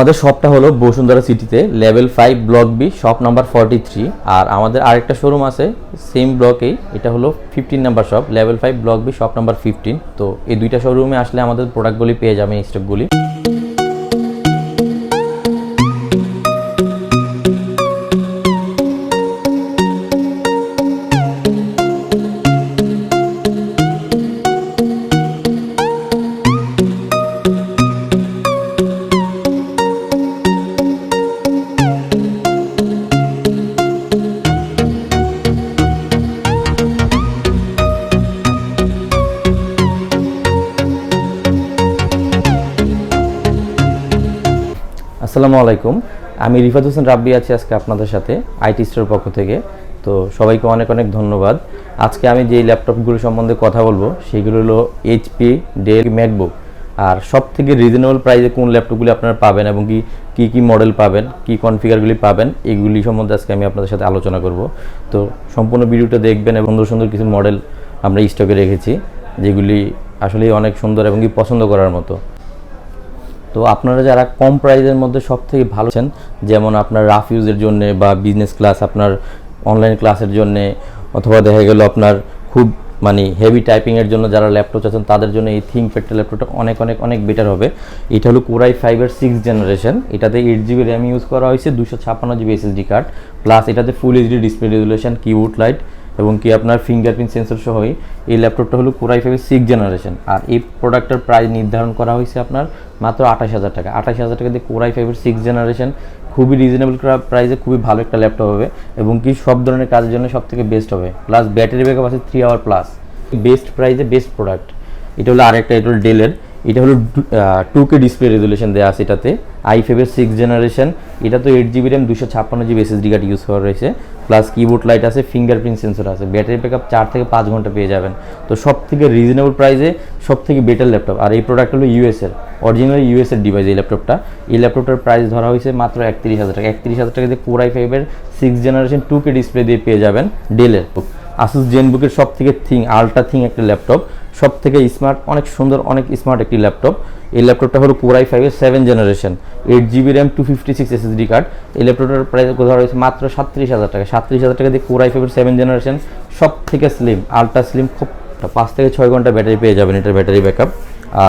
আমাদের শপটা হলো বসুন্ধরা সিটিতে level 5 block B shop number 43। আর আমাদের আরেকটা শোরুম আছে সেম ব্লকেই, এটা হলো 15 number shop, level 5 block B shop number 15। তো এই দুইটা শোরুমে আসলে আমাদের প্রোডাক্টগুলি পেয়ে যাবেন, স্টকগুলি। আসসালামু আলাইকুম, আমি রিফাত হোসেন রাব্বি আছি আজকে আপনাদের সাথে আইটি স্টোর পক্ষ থেকে। তো সবাইকে অনেক অনেক ধন্যবাদ। আজকে আমি যে ল্যাপটপগুলো সম্বন্ধে কথা বলবো সেগুলো হলো এইচপি, ডেল, ম্যাকবুক। আর সব থেকে রিজনেবল প্রাইসে কোন ল্যাপটপগুলি আপনারা পাবেন এবং কি মডেল পাবেন, কি কনফিগারগুলি পাবেন, এগুলি সম্বন্ধে আজকে আমি আপনাদের সাথে আলোচনা করব। তো সম্পূর্ণ ভিডিওটা দেখবেন এবং সুন্দর সুন্দর কিছু মডেল আমরা স্টকে রেখেছি যেগুলি আসলে অনেক সুন্দর এবং পছন্দ করার মতো। তো আপনারা যারা কম প্রাইসের মধ্যে সব থেকে ভালো আছেন, যেমন আপনার রাফ ইউজের জন্য বা বিজনেস ক্লাস, আপনার অনলাইন ক্লাসের জন্য, অথবা দেখা গেল আপনার খুব হেভি টাইপিংয়ের জন্য যারা ল্যাপটপ আছেন তাদের জন্য এই থিংকপ্যাড ল্যাপটপটা অনেক অনেক অনেক বেটার হবে। এটা হলো Core i5-এর 6th জেনারেশন। এটাতে 8GB র্যাম ইউজ করা হয়েছে, 256GB SSD কার্ড, প্লাস এটাতে ফুল HD display resolution, keyboard light এবং আপনার ফিঙ্গারপ্রিন্ট সেন্সর সহই এই ল্যাপটপটা হলো Core i5-এর 6th জেনারেশন। আর এই প্রোডাক্টের প্রাইস নির্ধারণ করা হয়েছে আপনার মাত্র 28,000 টাকা। 28,000 টাকা দিয়ে Core i5-এর 6th জেনারেশন খুবই রিজনেবল প্রাইসে খুবই ভালো একটা ল্যাপটপ হবে এবং সব ধরনের কাজের জন্য সব থেকে বেস্ট হবে। প্লাস ব্যাটারি ব্যাকআপ আছে 3 আওয়ার প্লাস। বেস্ট প্রাইসে বেস্ট প্রোডাক্ট। এটা হলো আরেকটা, এটা হলো ডেলের। এটা হলো 2K ডিসপ্লে রেজুলেশন দেওয়া আছে এটাতে, i5-এর 6th জেনারেশন। এটা তো 8GB RAM, 256GB SSD card use করা রয়েছে, প্লাস কিবোর্ড লাইট আছে, ফিঙ্গারপ্রিন্ট সেন্সর আছে, ব্যাটারি ব্যাকআপ 4 থেকে 5 ঘন্টা পেয়ে যাবেন। তো সব থেকে রিজনেবল প্রাইসে সব থেকে বেটার ল্যাপটপ। আর এই প্রোডাক্ট হলো ইউএসের অরিজিনাল ইউএসের ডিভাইস। এই ল্যাপটপটার প্রাইস ধরা হয়েছে মাত্র 31,000 টাকা। 31,000 টাকা দিয়ে Core i5-এর 6th জেনারেশন 2K ডিসপ্লে দিয়ে পেয়ে যাবেন ডেলের। আসুস জেনবুকের সব থেকে আলট্রা থিং একটা ল্যাপটপ, সব থেকে স্মার্ট, অনেক সুন্দর, অনেক স্মার্ট একটি ল্যাপটপ। এই ল্যাপটপটা হলো Core i5-এর 7th generation, 8GB RAM, 256 SSD card. এই ল্যাপটপটার প্রাইস ধরা হয়েছে মাত্র 37,000 টাকা। 37,000 টাকা দিয়ে Core i5-এর 7th জেনারেশন সব থেকে স্লিম, আলট্রা স্লিম, খুব 5 থেকে 6 ঘন্টা ব্যাটারি পেয়ে যাবেন এটার ব্যাটারি ব্যাকআপ।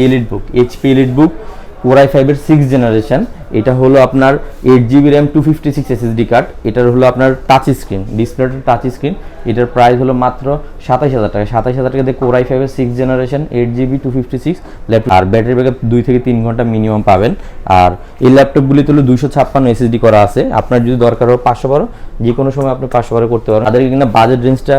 এলিট বুক, এইচপি এলিট বুক, Core i5-এর 6th জেনারেশন। এটা হলো আপনার 8GB র্যাম, 256 SSD কার্ড। এটার হলো আপনার টাচ স্ক্রিন, ডিসপ্লেটা টাচ স্ক্রিন। এটার প্রাইস হলো মাত্র 27,000 টাকা। 27,000 টাকা দিয়ে Core i5-এর 6th জেনারেশন 8GB 256 ল্যাপটপ। আর ব্যাটারি ব্যাকআপ 2 থেকে 3 ঘন্টা মিনিমাম পাবেন। আর এই ল্যাপটপগুলিতে হলো 256 SSD করা আছে। আপনার যদি দরকার হয় 512, যে কোনো সময় আপনি 512 করতে পারেন। তাদের কিন্তু বাজেট রেঞ্জটা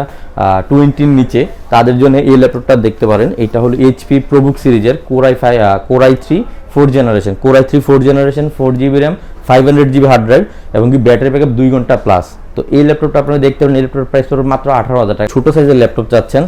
20-র নিচে, তাদের জন্য এই ল্যাপটপটা দেখতে পারেন। এটা হলো HP ProBook সিরিজের Core i3 4th generation, Core i3 4th generation, 4GB RAM, 500GB hard drive এবং ব্যাটারি ব্যাকআপ 2 ঘন্টা প্লাস। তো এই ল্যাপটপটা আপনারা দেখতে পারেন। এই ল্যাপটপের প্রাইস পড়বে মাত্র 18,000 টাকা। ছোটো সাইজের ল্যাপটপ চাচ্ছেন,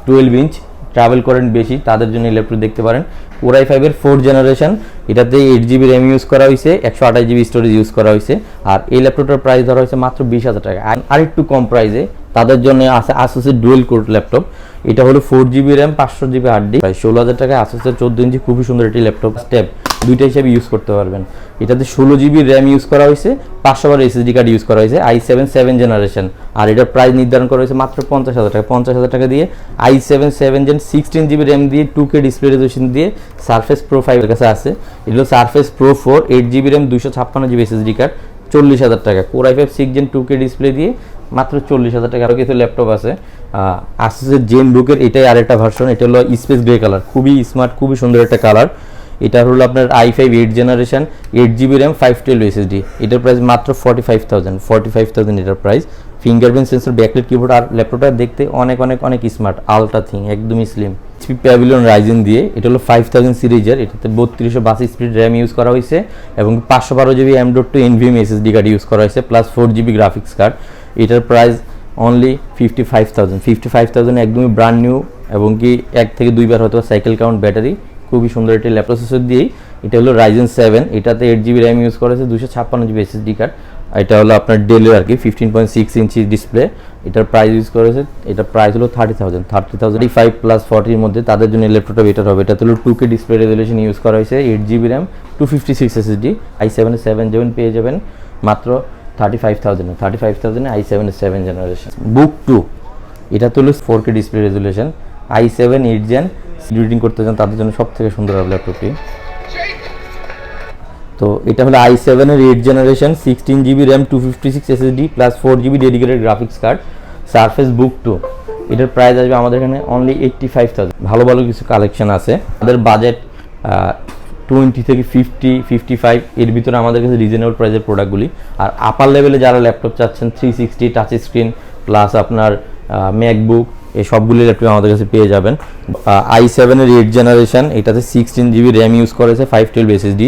12 ইঞ্চ, ট্রাভেল করেন বেশি, তাদের জন্য এই ল্যাপটপ দেখতে পারেন। Core i5-এর 4th জেনারেশন, এটাতে 8GB র্যাম ইউজ করা হয়েছে, 128GB স্টোরেজ ইউজ করা হয়েছে। আর এই ল্যাপটপটার প্রাইস ধরা হয়েছে মাত্র 20,000 টাকা। আর একটু কম প্রাইসে তাদের জন্য আছে Asus-এর ডুয়েল কোর ল্যাপটপ। এটা হলো 4GB RAM, 500GB hard disk, প্রায় 16,000 টাকায় Asus-এর 14 ইঞ্চি খুবই সুন্দর একটি ল্যাপটপ। স্টেপ দুইটা হিসাবে ইউজ করতে পারবেন। এটাতে 16GB র্যাম ইউজ করা হয়েছে, 500 SSD কার্ড ইউজ করা হয়েছে, i7 7th জেনারেশন। আর এটার প্রাইস নির্ধারণ করা হয়েছে মাত্র 50,000 টাকা। 50,000 টাকা দিয়ে i7 7th gen 16GB RAM দিয়ে 2K ডিসপ্লে রেজোলিউশন দিয়ে Surface Pro 5 এর কাছে আছে। এগুলো Surface Pro 4 8GB RAM, 256GB SSD card, 40,000 টাকা। Core i5 6th gen 2K display দিয়ে মাত্র 40,000 টাকা। আরও কিছু ল্যাপটপ আছে Asus-এর জেনবুকের, এটাই আরেকটা ভার্সন। এটা হলো স্পেস গ্রে কালার, খুবই স্মার্ট, খুবই সুন্দর একটা কালার। এটা হলো আপনার i5 8th generation, 8GB RAM, 512 SSD। এটার প্রাইস মাত্র 45,000 এটার price. Fingerprint sensor, backlight keyboard. আর ল্যাপটপটা দেখতে অনেক অনেক অনেক স্মার্ট, আলট্রা থিং, একদমই স্লিম। HP Pavilion Ryzen দিয়ে, এটা হলো 5000 সিরিজের। এটাতে 3282 স্পিড র্যাম ইউজ করা হয়েছে এবং 512GB M.2 NVMe SSD card use করা হয়েছে, প্লাস 4GB গ্রাফিক্স কার্ড। এটার প্রাইস অনলি 55,000 একদমই ব্র্যান্ড নিউ এবং 1 থেকে 2 বার হয়তো সাইকেল কাউন্ট ব্যাটারি, খুবই সুন্দর একটি ল্যাপটপ প্রসেসর দিয়েই। এটা হলো Ryzen 7, এটাতে 8GB র্যাম ইউজ করা হয়েছে, 256GB SSD কার্ড, এটা হলো আপনার ডেলের আর কি 15.6 ইঞ্চি ডিসপ্লে। এটার প্রাইস ইউজ করেছে, এটার প্রাইস হলো 30,000 5 প্লাস 40 এর মধ্যে তাদের জন্য ল্যাপটপটা বেটার হবে। এটা হলো 2K ডিসপ্লে রেজোলিউশন ইউজ করা হয়েছে, 8GB র্যাম, 256 SSD, i7 7 পেয়ে যাবেন মাত্র 35,000 i7 7 জেনারেশন। বুক 2 এটা তো হলো 4K display resolution, i7 8 gen editing করতে চান তাদের জন্য সবথেকে সুন্দর হবে ল্যাপটপটি। তো এটা হলো i7 এর 8 generation, 16GB RAM, 256 SSD plus 4GB dedicated graphics card, Surface Book 2। এটার প্রাইস আসবে আমাদের এখানে অনলি 85,000। ভালো ভালো কিছু কালেকশন আছে, আমাদের বাজেট 20 থেকে 50 55 এর ভিতরে আমাদের কাছে রিজনেবল প্রাইসের প্রোডাক্টগুলি। আর আপার লেভেলে যারা ল্যাপটপ চাচ্ছেন 360 টাচ স্ক্রিন প্লাস আপনার ম্যাকবুক, এই সবগুলি ল্যাপটপ আমাদের কাছে পেয়ে যাবেন। i7 এর 8 জেনারেশন, এটাতে 16GB র্যাম ইউজ করেছে, 512 SSD,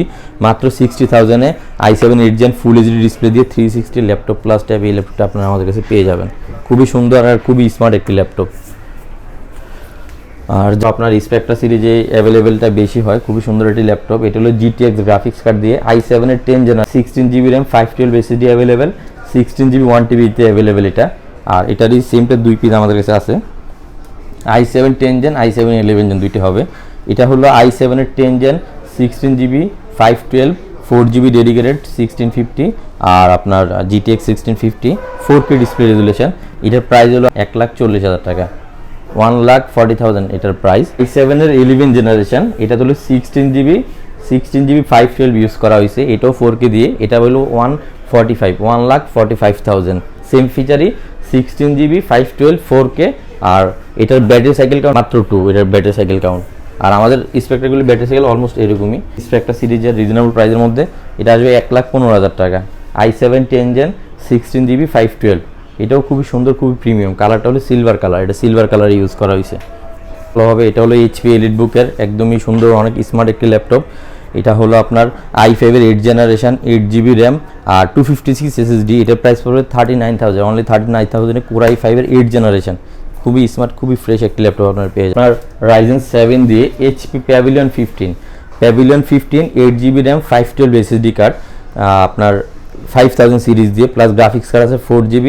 মাত্র 60,000-এ i7 8 gen full HD display দিয়ে 360 ল্যাপটপ প্লাস ট্যাব, এই ল্যাপটপটা আপনারা আমাদের কাছে পেয়ে যাবেন। খুবই সুন্দর আর খুবই স্মার্ট একটি ল্যাপটপ। আর আপনার স্পেকট্রা সিরিজে অ্যাভেলেবেলটা বেশি হয়, খুবই সুন্দর একটি ল্যাপটপ। এটা হলো GTX গ্রাফিক্স কার্ড দিয়ে i7 এর 10 generation, 16GB RAM, 512 SSD available, 16GB 1TB তে অ্যাভেলেবেল এটা। আর এটারই সেমটা 2 পিস আমাদের কাছে আছে, i7 10 জেন, i7 11 জেন দুইটা হবে। এটা হলো i7 এর 10 জেন, 16GB 512, 4GB ডেডিকেটেড 1650, আর আপনার GTX 1650 4K ডিসপ্লে রেজোলিউশন। এটার প্রাইস হলো 1,40,000 টাকা, 1,40,000 এটার প্রাইস। i7 এর 11 জেনারেশন, এটা হলো 16GB 512 ইউজ করা হয়েছে, এটাও 4K দিয়ে, এটা হলো 1,45,000 সেম ফিচারই 16GB 512 4K। আর এটার ব্যাটারি সাইকেল কাউন্ট মাত্র 2, এটার ব্যাটারি সাইকেল কাউন্ট। আর আমাদের স্পেকট্রাগুলি ব্যাটারি সাইকেল অলমোস্ট এরকমই। স্পেকট্রা সিরিজের রিজনেবল প্রাইসের মধ্যে এটা আসবে 1,15,000 টাকা, i7 10 জেন, 16GB 512। এটাও খুবই সুন্দর, খুবই প্রিমিয়াম। কালারটা হলো সিলভার কালার, এটা সিলভার কালার ইউজ করা হয়েছে ভালো হবে। এটা হলো HP এলিটবুকের একদমই সুন্দর অনেক স্মার্ট একটি ল্যাপটপ। এটা হলো আপনার i5 এর 8 জেনারেশন, 8GB র্যাম আর 256 SSD। এটার প্রাইস পড়বে 39,000, অনলি 39,000 এ Core i5 এর 8 জেনারেশন। খুবই স্মার্ট, খুবই ফ্রেশ একটি ল্যাপটপ আপনার পেয়ে যাবেন। আপনার Ryzen 7 দিয়ে HP Pavilion 15 8GB RAM, 512 SSD card, আপনার 5000 সিরিজ দিয়ে প্লাস গ্রাফিক্স কার্ড আছে 4GB।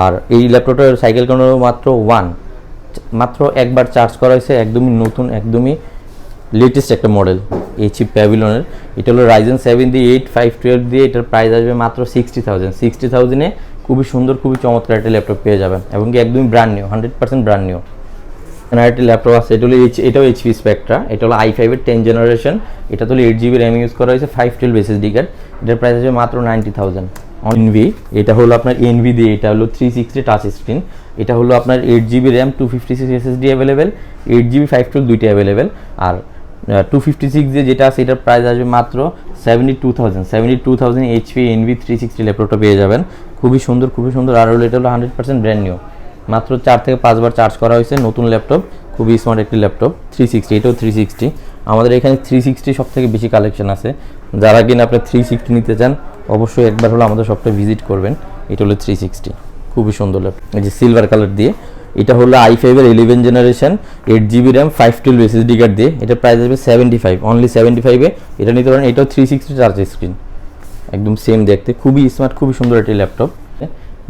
আর এই ল্যাপটপটার সাইকেল কাউন্ট মাত্র 1, মাত্র একবার চার্জ করা হয়েছে, একদমই নতুন, একদমই লেটেস্ট একটা মডেল HP প্যাভিলিয়নের। এটা হলো Ryzen 7 দিয়ে 8 512 দিয়ে, এটার প্রাইস আসবে মাত্র 60,000-এ খুবই সুন্দর, খুবই চমৎকার একটা ল্যাপটপ পেয়ে যাবেন, এবং কি একদমই ব্র্যান্ড নিউ, 100% ব্র্যান্ড নিউ। একটা ল্যাপটপ আছে, এটাও HP স্পেকট্রা, এটা হলো i5 এর 10 জেনারেশন, এটা হলো 8GB র্যাম ইউজ করা হয়েছে, 512 SSD কার্ড, এটার প্রাইস আসবে মাত্র 90,000। এনভি, এটা হলো আপনার এনভি দিয়ে, এটা হলো 360 টাচ স্ক্রিন, এটা হলো আপনার 8GB RAM, 256 SSD available, 8GB 512 দুইটা অ্যাভেলেবেল। আর 256 দিয়ে যেটা আছে এটার প্রাইস আসবে মাত্র 72,000 HP এনভি 360 ল্যাপটপটা পেয়ে যাবেন। খুবই সুন্দর, খুবই সুন্দর। আর হলো এটা হলো 100% ব্র্যান্ড নিউ, মাত্র 4 থেকে 5 বার চার্জ করা হয়েছে, নতুন ল্যাপটপ, খুবই স্মার্ট একটি ল্যাপটপ। 360, এটাও 360। আমাদের এখানে 360 সব থেকে বেশি কালেকশন আছে, যারা কিনা আপনি 360 নিতে চান অবশ্যই একবার হলো আমাদের শপটা ভিজিট করবেন। এটা হলো 360, খুবই সুন্দর ল্যাপটপ, এই যে সিলভার কালার দিয়ে। এটা হলো i5 এর 11 generation, 8GB RAM, 512 SSD card দিয়ে, এটা প্রাইস আসবে 75, অনলি 75-এ এটা নিতে পারেন। এটাও 360 টাচ স্ক্রিন, একদম সেম দেখতে, খুবই স্মার্ট, খুবই সুন্দর একটি ল্যাপটপ।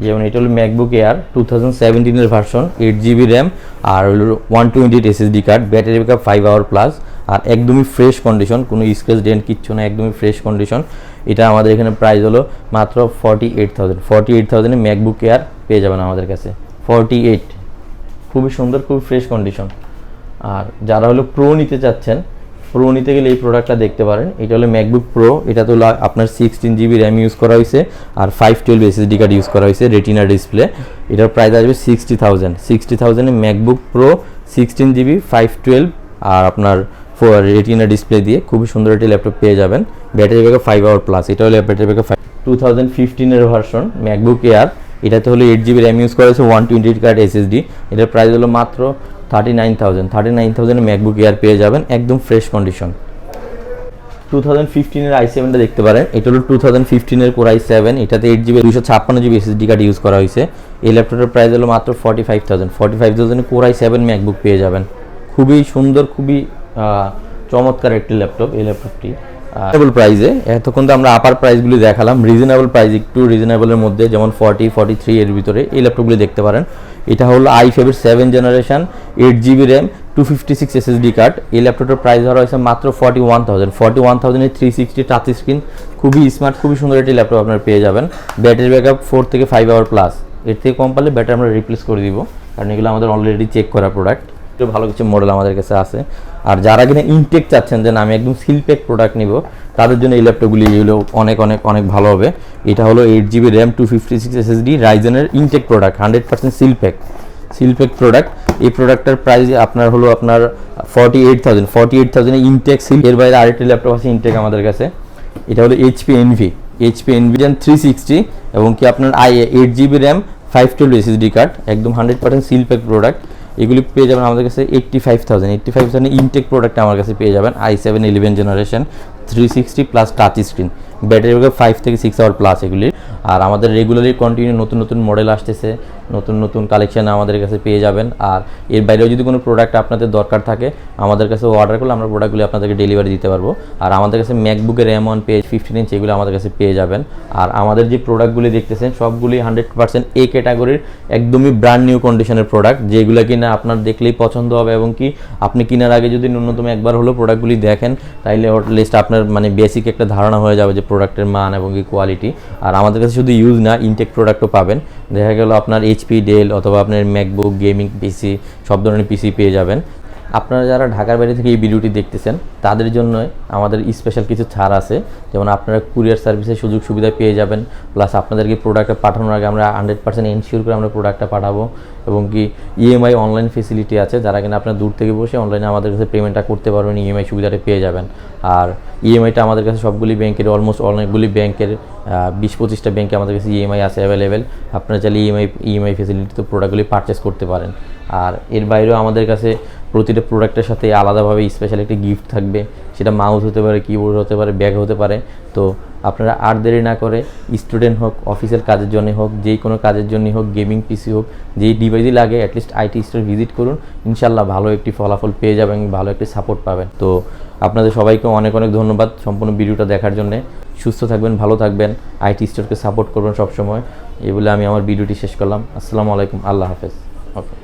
যেমন এটা হলো ম্যাকবুক এয়ার 2017 এর ভার্সন, 8GB র্যাম আর হলো 128 SSD card, battery backup 5 hour plus, আর একদমই ফ্রেশ কন্ডিশন, কোনো স্ক্র্যাচ ডেন্ট কিচ্ছু না, একদমই ফ্রেশ কন্ডিশন। এটা আমাদের এখানে প্রাইস হলো মাত্র 48,000-এ ম্যাকবুক এয়ার পেয়ে যাবেন আমাদের কাছে, 48, খুবই সুন্দর, খুবই ফ্রেশ কন্ডিশন। আর যারা হলো প্রো নিতে চাচ্ছেন, প্রো নিতে গেলে এই প্রোডাক্টটা দেখতে পারেন। এটা হলো ম্যাকবুক প্রো, এটা তো আপনার 16GB র্যাম ইউজ করা হয়েছে আর 512 SSD কার্ড ইউজ করা হয়েছে, রেটিনা ডিসপ্লে। এটার প্রাইস আসবে 60,000-এ ম্যাকবুক প্রো 16GB 512 আর আপনার রেটিনা ডিসপ্লে দিয়ে খুবই সুন্দর একটি ল্যাপটপ পেয়ে যাবেন। ব্যাটারি ব্যাকআপ 5 আওয়ার প্লাস, এটা হলো ব্যাটারি ব্যাকআপ 2015 এর ভার্সন ম্যাকবুক এয়ার। এটাতে হলো 8GB র্যাম ইউজ করা হয়েছে, 128 কার্ড SSD। এটার প্রাইস হলো মাত্র 39,000-এ ম্যাকবুক এয়ার পেয়ে যাবেন, একদম ফ্রেশ কন্ডিশন। 2015 এর i7টা দেখতে পারেন, এটা হলো 2015 এর Core i7, এটাতে 8GB 256GB SSD card use করা হয়েছে। এই ল্যাপটপের প্রাইস হলো মাত্র 45,000-এ Core i7 ম্যাকবুক পেয়ে যাবেন। খুবই সুন্দর, খুবই চমৎকার একটি ল্যাপটপ এই ল্যাপটপটি। রিজনেবল প্রাইসে। এতক্ষণ তো আমরা আপার প্রাইসগুলি দেখালাম, রিজনেবল প্রাইস একটু রিজনেবলের মধ্যে যেমন 40-43 এর ভিতরে এই ল্যাপটপগুলি দেখতে পারেন। এটা হলো i5 এর 7 generation, 8GB RAM, 256 SSD card. এই ল্যাপটপটার প্রাইস ধরা হয়েছে মাত্র 41,000 এর 360 টাচ স্ক্রিন, খুবই স্মার্ট, খুবই সুন্দর একটি ল্যাপটপ আপনারা পেয়ে যাবেন। ব্যাটারি ব্যাকআপ 4 থেকে 5 আওয়ার প্লাস, এর থেকে কম পারলে ব্যাটারি আমরা রিপ্লেস করে দিব, কারণ এগুলো আমাদের অলরেডি চেক করা প্রোডাক্ট। একটু ভালো কিছু মডেল আমাদের কাছে আছে। আর যারা কিনা ইনটেক চাচ্ছেন যে আমি একদম সিলপ্যাক প্রোডাক্ট নিব, তাদের জন্য এই ল্যাপটপগুলি এগুলো অনেক অনেক অনেক ভালো হবে। এটা হলো 8GB র্যাম, 256 SSD রাইজেনের ইনটেক প্রোডাক্ট, 100% সিলপ্যাক প্রোডাক্ট। এই প্রোডাক্টের প্রাইস আপনার হলো আপনার 48,000 ইনটেক সিল। এর বাইরে আরেকটি ল্যাপটপ আছে ইনটেক আমাদের কাছে, এটা হলো HP Envy Gen 360 এবং কি আপনার 8GB র্যাম, 512 SSD কার্ড, একদম 100% সিলপ্যাক প্রোডাক্ট। এগুলি পেয়ে যাবেন আমাদের কাছে 85,000 ইনটেক প্রোডাক্ট আমার কাছে পেয়ে যাবেন। i7 11 generation, 360 plus touch screen, battery backup 5 থেকে 6 আওয়ার প্লাস এগুলি। আর আমাদের রেগুলারলি কন্টিনিউ নতুন নতুন মডেল আসতেছে, নতুন নতুন কালেকশন আমাদের কাছে পেয়ে যাবেন। আর এর বাইরেও যদি কোনো প্রোডাক্ট আপনাদের দরকার থাকে আমাদের কাছে অর্ডার করলে আমরা প্রোডাক্টগুলি আপনাদেরকে ডেলিভারি দিতে পারবো। আর আমাদের কাছে ম্যাকবুকের M1 পেজ 15 ইঞ্চ এগুলো আমাদের কাছে পেয়ে যাবেন। আর আমাদের যে প্রোডাক্টগুলি দেখতেছেন সবগুলি 100% এ ক্যাটাগরির, একদমই ব্র্যান্ড নিউ কন্ডিশনের প্রোডাক্ট, যেগুলো কিনা আপনার দেখলেই পছন্দ হবে এবং কি আপনি কেনার আগে যদি ন্যূনতম একবার হলো প্রোডাক্টগুলি দেখেন তাইলে লিস্ট আপনার মানে বেসিক একটা ধারণা হয়ে যাবে যে প্রোডাক্টের মান এবং কি কোয়ালিটি। আর আমাদের কাছে শুধু ইউজ না, ইনটেক প্রোডাক্টও পাবেন। দেখা গেল আপনার HP, ডেল অথবা আপনার ম্যাকবুক, গেমিং পিসি, সব ধরনের পিসি পেয়ে যাবেন। আপনারা যারা ঢাকার বাইরে থেকে এই ভিডিওটি দেখতেছেন তাদের জন্য আমাদের স্পেশাল কিছু ছাড় আছে, যেমন আপনারা কুরিয়ার সার্ভিসের সুযোগ সুবিধা পেয়ে যাবেন। প্লাস আপনাদেরকে প্রোডাক্টটা পাঠানোর আগে আমরা 100% এনশিওর করে আমরা প্রোডাক্টটা পাঠাবো এবং কি EMI অনলাইন ফেসিলিটি আছে, যারা কিনা আপনার দূর থেকে বসে অনলাইনে আমাদের কাছে পেমেন্টটা করতে পারবেন, EMI সুবিধাটা পেয়ে যাবেন। আর EMIটা আমাদের কাছে সবগুলি ব্যাংকের, অলমোস্ট অনেকগুলি ব্যাংকের 20-25টা ব্যাংকে আমাদের কাছে EMI আছে অ্যাভেলেবেল। আপনারা চাইলে EMI ফেসিলিটিতে প্রোডাক্টগুলি পারচেস করতে পারেন। আর এর বাইরেও আমাদের কাছে প্রতিটা প্রোডাক্টের সাথে আলাদাভাবে স্পেশাল একটি গিফট থাকবে, সেটা মাউস হতে পারে, কিবোর্ড হতে পারে, ব্যাগ হতে পারে। তো আপনারা আর দেরি না করে স্টুডেন্ট হোক, অফিসের কাজের জন্য হোক, যেই কোনো কাজের জন্য হোক, গেমিং পিসি হোক, যেই ডিভাইসই লাগে অ্যাটলিস্ট IT স্টোর ভিজিট করুন, ইনশাল্লাহ ভালো একটি ফলাফল পেয়ে যাবেন, ভালো একটি সাপোর্ট পাবেন। তো আপনাদের সবাইকে অনেক অনেক ধন্যবাদ সম্পূর্ণ ভিডিওটা দেখার জন্যে। সুস্থ থাকবেন, ভালো থাকবেন, IT স্টোরকে সাপোর্ট করবেন সবসময়। এই বলে আমি আমার ভিডিওটি শেষ করলাম। আসসালামু আলাইকুম, আল্লাহ হাফেজ। ওকে।